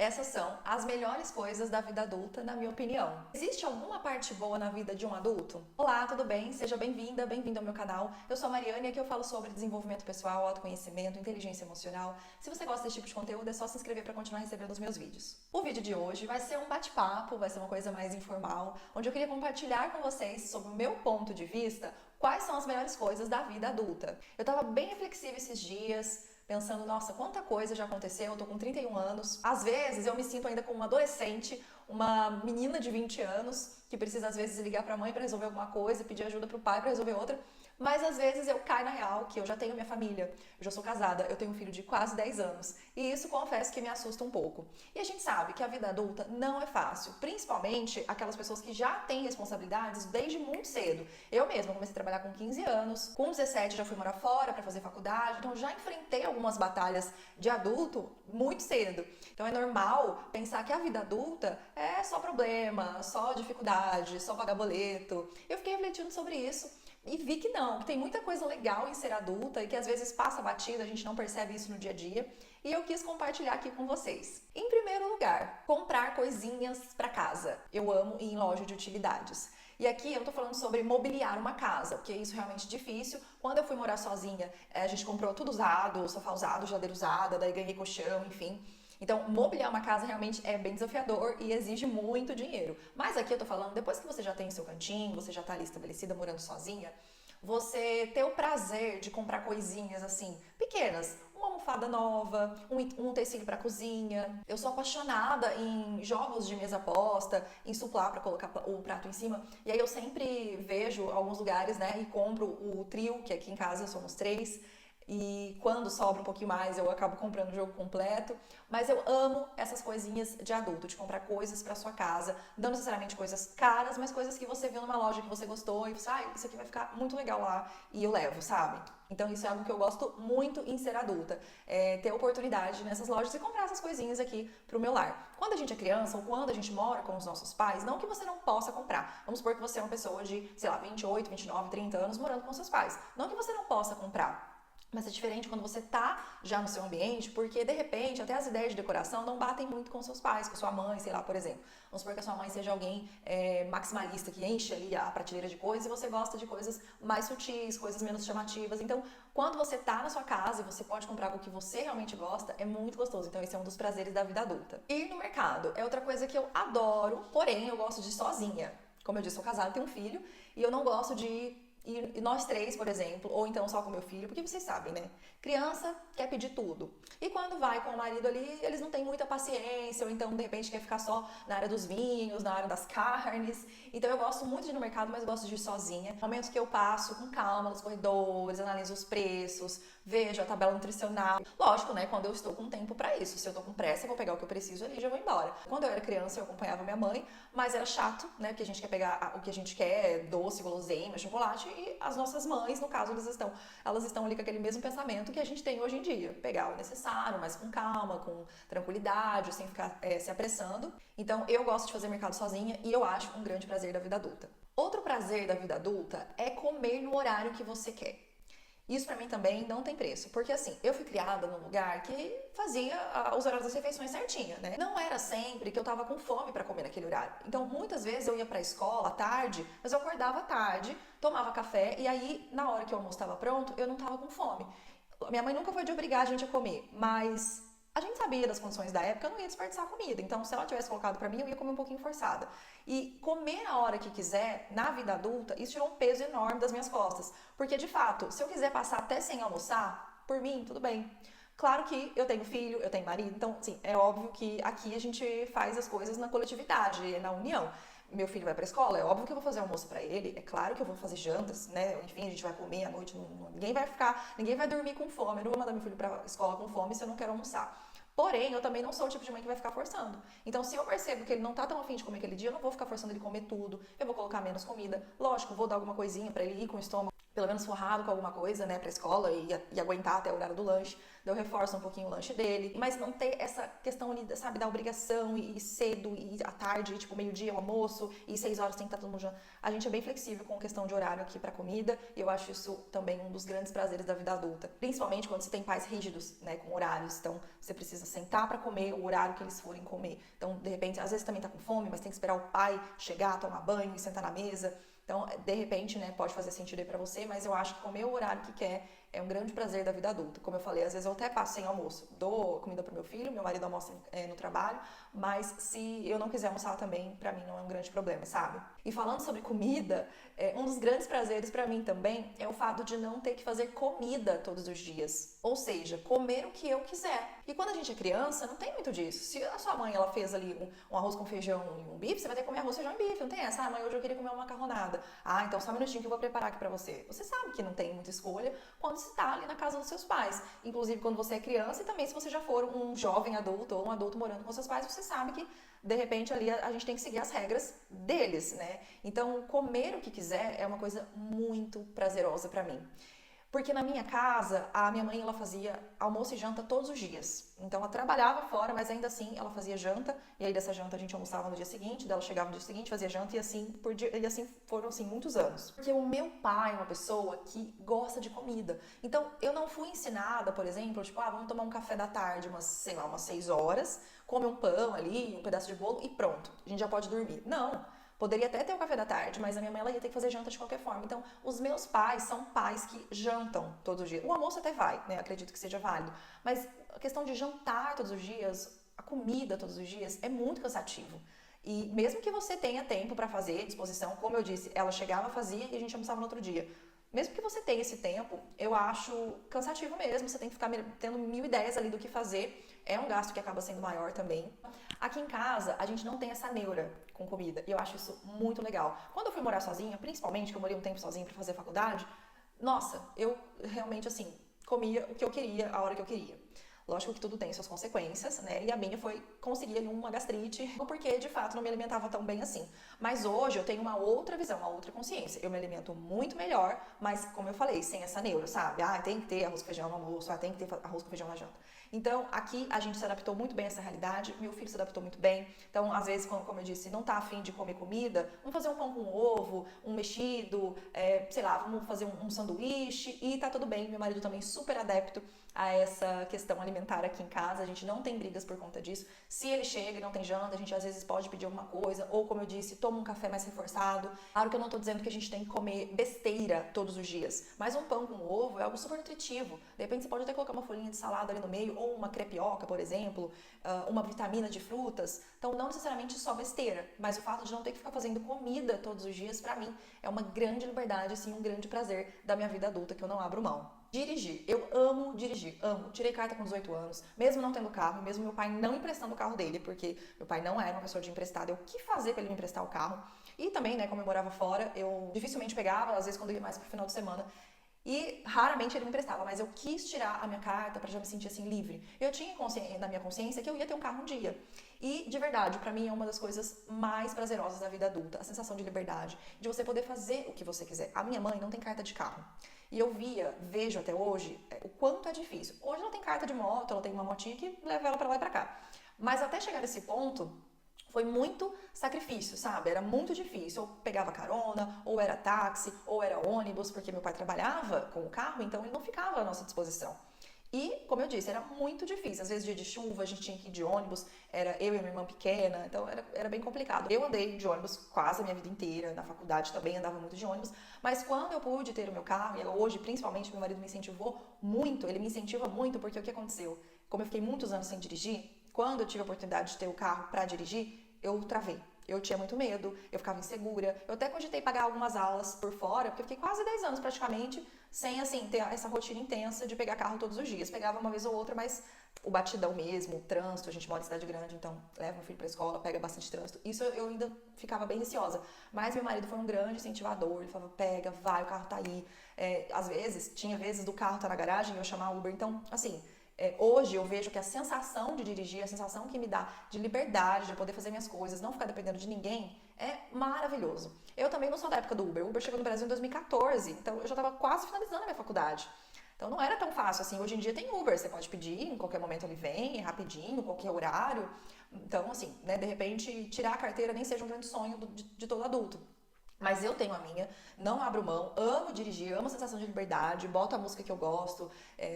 Essas são as melhores coisas da vida adulta, na minha opinião. Existe alguma parte boa na vida de um adulto? Olá, tudo bem? Seja bem-vinda, bem-vindo ao meu canal. Eu sou a Mariane e aqui eu falo sobre desenvolvimento pessoal, autoconhecimento, inteligência emocional. Se você gosta desse tipo de conteúdo, é só se inscrever para continuar recebendo os meus vídeos. O vídeo de hoje vai ser um bate-papo, vai ser uma coisa mais informal, onde eu queria compartilhar com vocês sobre o meu ponto de vista, quais são as melhores coisas da vida adulta. Eu tava bem reflexiva esses dias, pensando, nossa, quanta coisa já aconteceu, eu tô com 31 anos. Às vezes eu me sinto ainda como uma adolescente, uma menina de 20 anos, que precisa às vezes ligar pra mãe pra resolver alguma coisa, pedir ajuda pro pai pra resolver outra. Mas às vezes eu caio na real que eu já tenho minha família, eu já sou casada, eu tenho um filho de quase 10 anos. E isso confesso que me assusta um pouco. E a gente sabe que a vida adulta não é fácil, principalmente aquelas pessoas que já têm responsabilidades desde muito cedo. Eu mesma comecei a trabalhar com 15 anos, com 17 já fui morar fora para fazer faculdade, então já enfrentei algumas batalhas de adulto muito cedo. Então é normal pensar que a vida adulta é só problema, só dificuldade, só pagar boleto. Eu fiquei refletindo sobre isso. E vi que não, que tem muita coisa legal em ser adulta e que às vezes passa batida, a gente não percebe isso no dia a dia. E eu quis compartilhar aqui com vocês. Em primeiro lugar, comprar coisinhas para casa. Eu amo ir em loja de utilidades. E aqui eu tô falando sobre mobiliar uma casa, porque isso é realmente difícil. Quando eu fui morar sozinha, a gente comprou tudo usado, sofá usado, geladeira usada, daí ganhei colchão, enfim. Então, mobiliar uma casa realmente é bem desafiador e exige muito dinheiro. Mas aqui eu tô falando, depois que você já tem seu cantinho, você já tá ali estabelecida, morando sozinha, você ter o prazer de comprar coisinhas assim, pequenas, uma almofada nova, um utensílio para cozinha. Eu sou apaixonada em jogos de mesa posta, em suplá para colocar o prato em cima. E aí eu sempre vejo alguns lugares, né, e compro o trio, que aqui em casa somos 3. E quando sobra um pouquinho mais, eu acabo comprando o jogo completo. Mas eu amo essas coisinhas de adulto, de comprar coisas pra sua casa. Não necessariamente coisas caras, mas coisas que você viu numa loja que você gostou e você, isso aqui vai ficar muito legal lá e eu levo, sabe? Então isso é algo que eu gosto muito em ser adulta. Ter oportunidade nessas lojas e comprar essas coisinhas aqui pro meu lar. Quando a gente é criança ou quando a gente mora com os nossos pais, não que você não possa comprar. Vamos supor que você é uma pessoa de, sei lá, 28, 29, 30 anos morando com seus pais. Não que você não possa comprar. Mas é diferente quando você tá já no seu ambiente, porque de repente até as ideias de decoração não batem muito com seus pais, com sua mãe, sei lá, por exemplo. Vamos supor que a sua mãe seja alguém maximalista, que enche ali a prateleira de coisas e você gosta de coisas mais sutis, coisas menos chamativas. Então, quando você tá na sua casa e você pode comprar o que você realmente gosta, é muito gostoso. Então, esse é um dos prazeres da vida adulta. Ir no mercado é outra coisa que eu adoro, porém eu gosto de ir sozinha. Como eu disse, sou casada, tenho um filho e eu não gosto de ir. E nós 3, por exemplo, ou então só com meu filho, porque vocês sabem, né? Criança quer pedir tudo. E quando vai com o marido ali, eles não têm muita paciência, ou então de repente quer ficar só na área dos vinhos, na área das carnes. Então eu gosto muito de ir no mercado, mas gosto de ir sozinha. Momentos que eu passo com calma nos corredores, analiso os preços, vejo a tabela nutricional. Lógico, né? Quando eu estou com tempo pra isso. Se eu tô com pressa, eu vou pegar o que eu preciso ali e já vou embora. Quando eu era criança, eu acompanhava minha mãe, mas era chato, né? Porque a gente quer pegar o que a gente quer, doce, guloseima, chocolate. E as nossas mães, no caso, elas estão ali com aquele mesmo pensamento que a gente tem hoje em dia. Pegar o necessário, mas com calma, com tranquilidade, sem ficar se apressando. Então, eu gosto de fazer mercado sozinha e eu acho um grande prazer da vida adulta. Outro prazer da vida adulta é comer no horário que você quer. Isso pra mim também não tem preço, porque assim, eu fui criada num lugar que fazia os horários das refeições certinha, né? Não era sempre que eu tava com fome pra comer naquele horário. Então, muitas vezes eu ia pra escola à tarde, mas eu acordava à tarde, tomava café e aí, na hora que o almoço estava pronto, eu não tava com fome. Minha mãe nunca foi de obrigar a gente a comer, mas a gente sabia das condições da época, eu não ia desperdiçar comida. Então, se ela tivesse colocado pra mim, eu ia comer um pouquinho forçada. E comer a hora que quiser, na vida adulta, isso tirou um peso enorme das minhas costas. Porque, de fato, se eu quiser passar até sem almoçar, por mim, tudo bem. Claro que eu tenho filho, eu tenho marido, então, sim, é óbvio que aqui a gente faz as coisas na coletividade, na união. Meu filho vai pra escola, é óbvio que eu vou fazer almoço pra ele, é claro que eu vou fazer jantas, né? Enfim, a gente vai comer à noite, ninguém vai dormir com fome. Eu não vou mandar meu filho pra escola com fome se eu não quero almoçar. Porém, eu também não sou o tipo de mãe que vai ficar forçando. Então, se eu percebo que ele não tá tão afim de comer aquele dia, eu não vou ficar forçando ele a comer tudo. Eu vou colocar menos comida. Lógico, vou dar alguma coisinha pra ele ir com o estômago pelo menos forrado com alguma coisa, né, pra escola e aguentar até o horário do lanche. Daí eu reforço um pouquinho o lanche dele, mas não ter essa questão ali, sabe, da obrigação e cedo e à tarde, tipo meio-dia o almoço e 6 horas tem que estar todo mundo junto. A gente é bem flexível com questão de horário aqui pra comida e eu acho isso também um dos grandes prazeres da vida adulta. Principalmente quando você tem pais rígidos, né, com horários. Então, você precisa sentar pra comer o horário que eles forem comer. Então, de repente, às vezes também tá com fome, mas tem que esperar o pai chegar, tomar banho e sentar na mesa. Então, de repente, né, pode fazer sentido aí pra você, mas eu acho que comer o horário que quer é um grande prazer da vida adulta. Como eu falei, às vezes eu até passo sem almoço, dou comida pro meu filho, meu marido almoça no trabalho, mas se eu não quiser almoçar também, pra mim não é um grande problema, sabe? E falando sobre comida, um dos grandes prazeres pra mim também é o fato de não ter que fazer comida todos os dias. Ou seja, comer o que eu quiser. E quando a gente é criança, não tem muito disso. Se a sua mãe ela fez ali um arroz com feijão e um bife, você vai ter que comer arroz, feijão e bife. Não tem essa, mãe, hoje eu queria comer uma macarronada. Ah, então só um minutinho que eu vou preparar aqui pra você. Você sabe que não tem muita escolha quando você tá ali na casa dos seus pais. Inclusive quando você é criança e também se você já for um jovem adulto ou um adulto morando com seus pais, você sabe que de repente ali a gente tem que seguir as regras deles, né? Então comer o que quiser é uma coisa muito prazerosa pra mim. Porque na minha casa, a minha mãe ela fazia almoço e janta todos os dias. Então ela trabalhava fora, mas ainda assim ela fazia janta. E aí dessa janta a gente almoçava no dia seguinte, dela chegava no dia seguinte, fazia janta e assim por dia, e assim foram assim muitos anos. Porque o meu pai é uma pessoa que gosta de comida. Então eu não fui ensinada, por exemplo, tipo, vamos tomar um café da tarde, sei lá, umas 6 horas, come um pão ali, um pedaço de bolo e pronto. A gente já pode dormir. Não. Poderia até ter o café da tarde, mas a minha mãe ela ia ter que fazer janta de qualquer forma. Então, os meus pais são pais que jantam todos os dias. O almoço até vai, né? Acredito que seja válido. Mas a questão de jantar todos os dias, a comida todos os dias, é muito cansativo. E mesmo que você tenha tempo para fazer, disposição, como eu disse, ela chegava, fazia e a gente almoçava no outro dia. Mesmo que você tenha esse tempo, eu acho cansativo mesmo. Você tem que ficar tendo 1000 ideias ali do que fazer. É um gasto que acaba sendo maior também. Aqui em casa, a gente não tem essa neura com comida. E eu acho isso muito legal. Quando eu fui morar sozinha, principalmente que eu morei um tempo sozinha para fazer faculdade, nossa, eu realmente, assim, comia o que eu queria, a hora que eu queria. Lógico que tudo tem suas consequências, né? E a minha foi conseguir ali uma gastrite, porque de fato não me alimentava tão bem assim. Mas hoje eu tenho uma outra visão, uma outra consciência. Eu me alimento muito melhor, mas como eu falei, sem essa neura, sabe? Tem que ter arroz com feijão no almoço, tem que ter arroz com feijão na janta. Então, aqui a gente se adaptou muito bem a essa realidade, meu filho se adaptou muito bem. Então, às vezes, como eu disse, não tá afim de comer comida, vamos fazer um pão com ovo, um mexido, sei lá, vamos fazer um sanduíche e tá tudo bem. Meu marido também super adepto a essa questão alimentar aqui em casa, a gente não tem brigas por conta disso. Se ele chega e não tem janta, a gente às vezes pode pedir alguma coisa, ou como eu disse, toma um café mais reforçado. Claro que eu não tô dizendo que a gente tem que comer besteira todos os dias, mas um pão com ovo é algo super nutritivo. De repente você pode até colocar uma folhinha de salada ali no meio, ou uma crepioca, por exemplo, uma vitamina de frutas. Então não necessariamente só besteira, mas o fato de não ter que ficar fazendo comida todos os dias, pra mim, é uma grande liberdade, assim, um grande prazer da minha vida adulta que eu não abro mão. Dirigir. Eu amo dirigir, amo. Tirei carta com 18 anos, mesmo não tendo carro, mesmo meu pai não emprestando o carro dele, porque meu pai não era uma pessoa de emprestado. Eu quis fazer para ele me emprestar o carro. E também, né, como eu morava fora, eu dificilmente pegava, às vezes quando eu ia mais pro final de semana. E raramente ele me emprestava, mas eu quis tirar a minha carta para já me sentir assim livre. Eu tinha na minha consciência que eu ia ter um carro um dia. E de verdade, para mim é uma das coisas mais prazerosas da vida adulta, a sensação de liberdade, de você poder fazer o que você quiser. A minha mãe não tem carta de carro. E eu vejo até hoje o quanto é difícil. Hoje ela tem carta de moto, ela tem uma motinha que leva ela para lá e para cá. Mas até chegar nesse ponto, foi muito sacrifício, sabe? Era muito difícil. Ou pegava carona, ou era táxi, ou era ônibus, porque meu pai trabalhava com o carro, então ele não ficava à nossa disposição. E, como eu disse, era muito difícil. Às vezes, dia de chuva, a gente tinha que ir de ônibus, era eu e minha irmã pequena, então era bem complicado. Eu andei de ônibus quase a minha vida inteira, na faculdade também andava muito de ônibus, mas quando eu pude ter o meu carro, e hoje, principalmente, meu marido me incentivou muito, ele me incentiva muito, porque o que aconteceu? Como eu fiquei muitos anos sem dirigir, quando eu tive a oportunidade de ter o carro para dirigir, eu travei. Eu tinha muito medo, eu ficava insegura. Eu até cogitei pagar algumas aulas por fora, porque eu fiquei quase 10 anos praticamente sem, assim, ter essa rotina intensa de pegar carro todos os dias. Pegava uma vez ou outra, mas o batidão mesmo, o trânsito, a gente mora em cidade grande, então leva meu filho pra escola, pega bastante trânsito. Isso eu ainda ficava bem receosa. Mas meu marido foi um grande incentivador, ele falava, pega, vai, o carro tá aí. Às vezes, tinha vezes do carro tá na garagem e eu chamar Uber. Então, assim, Hoje eu vejo que a sensação de dirigir, a sensação que me dá de liberdade, de poder fazer minhas coisas, não ficar dependendo de ninguém, é maravilhoso. Eu também não sou da época do Uber. O Uber chegou no Brasil em 2014, então eu já estava quase finalizando a minha faculdade. Então não era tão fácil assim. Hoje em dia tem Uber, você pode pedir, em qualquer momento ele vem, rapidinho, qualquer horário. Então, assim, né, de repente, tirar a carteira nem seja um grande sonho de todo adulto. Mas eu tenho a minha, não abro mão, amo dirigir, amo a sensação de liberdade, boto a música que eu gosto,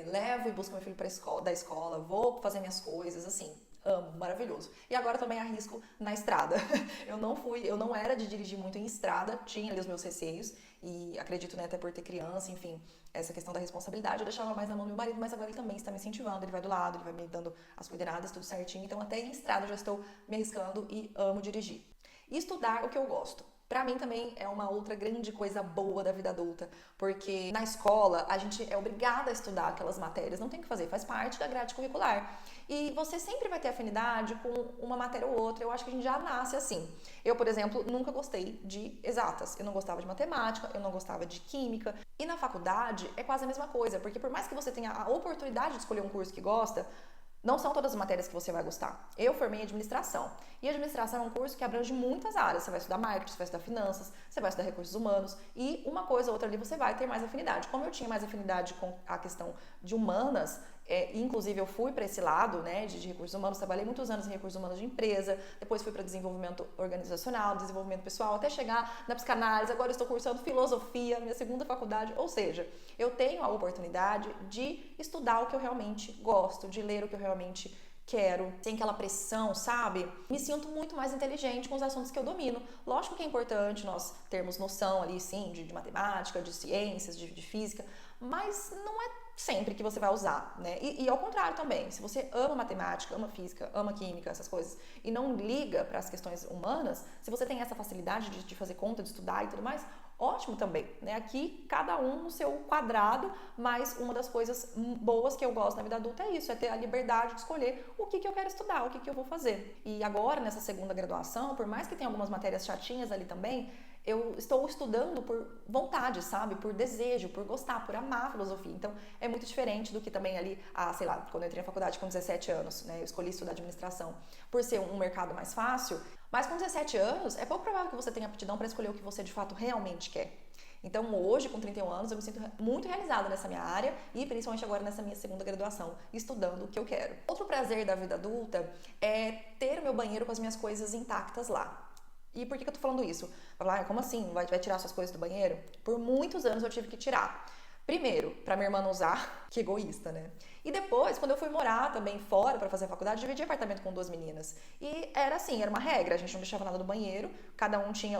levo e busco meu filho da escola, vou fazer minhas coisas, assim, amo, maravilhoso. E agora também arrisco na estrada. Eu não era de dirigir muito em estrada, tinha ali os meus receios, e acredito, né, até por ter criança, enfim, essa questão da responsabilidade eu deixava mais na mão do meu marido, mas agora ele também está me incentivando, ele vai do lado, ele vai me dando as coordenadas, tudo certinho, então até em estrada eu já estou me arriscando e amo dirigir. E estudar o que eu gosto. Pra mim também é uma outra grande coisa boa da vida adulta, porque na escola a gente é obrigada a estudar aquelas matérias, não tem o que fazer, faz parte da grade curricular. E você sempre vai ter afinidade com uma matéria ou outra, eu acho que a gente já nasce assim. Eu, por exemplo, nunca gostei de exatas, eu não gostava de matemática, eu não gostava de química. E na faculdade é quase a mesma coisa, porque por mais que você tenha a oportunidade de escolher um curso que gosta, não são todas as matérias que você vai gostar. Eu formei em administração. E administração é um curso que abrange muitas áreas. Você vai estudar marketing, você vai estudar finanças, você vai estudar recursos humanos. E uma coisa ou outra ali você vai ter mais afinidade. Como eu tinha mais afinidade com a questão de humanas, inclusive eu fui para esse lado, né, de recursos humanos, trabalhei muitos anos em recursos humanos de empresa, depois fui para desenvolvimento organizacional, desenvolvimento pessoal, até chegar na psicanálise, agora estou cursando filosofia, minha segunda faculdade, ou seja, eu tenho a oportunidade de estudar o que eu realmente gosto, de ler o que eu realmente quero, sem aquela pressão, sabe? Me sinto muito mais inteligente com os assuntos que eu domino. Lógico que é importante nós termos noção ali, sim, de matemática, de ciências, de física, mas não é sempre que você vai usar, né? E ao contrário também, se você ama matemática, ama física, ama química, essas coisas, e não liga para as questões humanas, se você tem essa facilidade de fazer conta, de estudar e tudo mais, ótimo também, né? Aqui, cada um no seu quadrado, mas uma das coisas boas que eu gosto na vida adulta é isso, é ter a liberdade de escolher o que eu quero estudar, o que eu vou fazer. E agora, nessa segunda graduação, por mais que tenha algumas matérias chatinhas ali também, eu estou estudando por vontade, sabe? Por desejo, por gostar, por amar a filosofia. Então, é muito diferente do que também ali, sei lá, quando eu entrei na faculdade com 17 anos, né? Eu escolhi estudar administração por ser um mercado mais fácil. Mas com 17 anos, é pouco provável que você tenha aptidão para escolher o que você de fato realmente quer. Então, hoje, com 31 anos, eu me sinto muito realizada nessa minha área e principalmente agora nessa minha segunda graduação, estudando o que eu quero. Outro prazer da vida adulta é ter o meu banheiro com as minhas coisas intactas lá. E por que eu tô falando isso? Como assim? Vai tirar suas coisas do banheiro? Por muitos anos eu tive que tirar. Primeiro, pra minha irmã não usar, que egoísta, né? E depois, quando eu fui morar também fora pra fazer a faculdade, dividi apartamento com 2 meninas. E era assim, era uma regra, a gente não deixava nada no banheiro, cada um tinha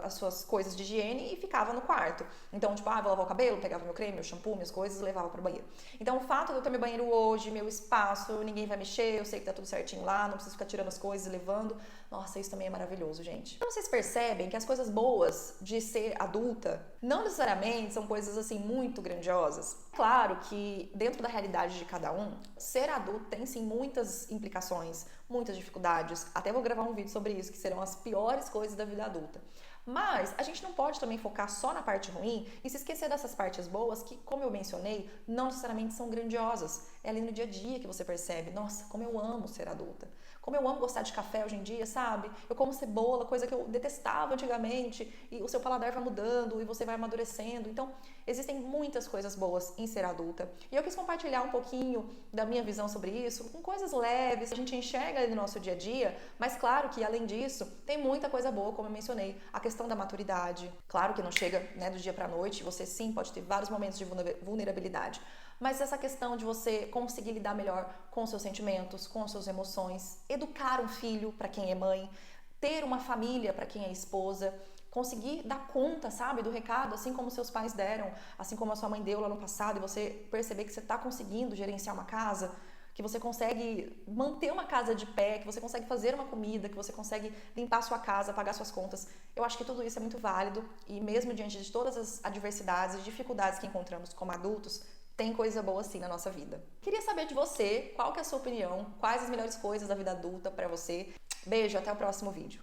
as suas coisas de higiene e ficava no quarto. Então, tipo, vou lavar o cabelo, pegava meu creme, meu shampoo, minhas coisas e levava pro banheiro. Então, o fato de eu ter meu banheiro hoje, meu espaço, ninguém vai mexer, eu sei que tá tudo certinho lá, não preciso ficar tirando as coisas e levando. Nossa, isso também é maravilhoso, gente. Então, vocês percebem que as coisas boas de ser adulta não necessariamente são coisas assim muito grandiosas? Claro que dentro da realidade de cada um, ser adulto tem sim muitas implicações, muitas dificuldades. Até vou gravar um vídeo sobre isso, que serão as piores coisas da vida adulta. Mas a gente não pode também focar só na parte ruim e se esquecer dessas partes boas que, como eu mencionei, não necessariamente são grandiosas. É ali no dia a dia que você percebe, nossa, como eu amo ser adulta. Como eu amo gostar de café hoje em dia, sabe? Eu como cebola, coisa que eu detestava antigamente, e o seu paladar vai mudando e você vai amadurecendo. Então, existem muitas coisas boas em ser adulta. E eu quis compartilhar um pouquinho da minha visão sobre isso, com coisas leves, a gente enxerga no nosso dia a dia, mas claro que, além disso, tem muita coisa boa, como eu mencionei. A questão da maturidade. Claro que não chega, né, do dia pra noite, você sim pode ter vários momentos de vulnerabilidade. Mas essa questão de você conseguir lidar melhor com os seus sentimentos, com as suas emoções, educar um filho para quem é mãe, ter uma família para quem é esposa, conseguir dar conta, sabe, do recado, assim como seus pais deram, assim como a sua mãe deu lá no passado, e você perceber que você está conseguindo gerenciar uma casa, que você consegue manter uma casa de pé, que você consegue fazer uma comida, que você consegue limpar sua casa, pagar suas contas. Eu acho que tudo isso é muito válido e mesmo diante de todas as adversidades e dificuldades que encontramos como adultos, tem coisa boa sim na nossa vida. Queria saber de você, qual que é a sua opinião, quais as melhores coisas da vida adulta para você. Beijo, até o próximo vídeo.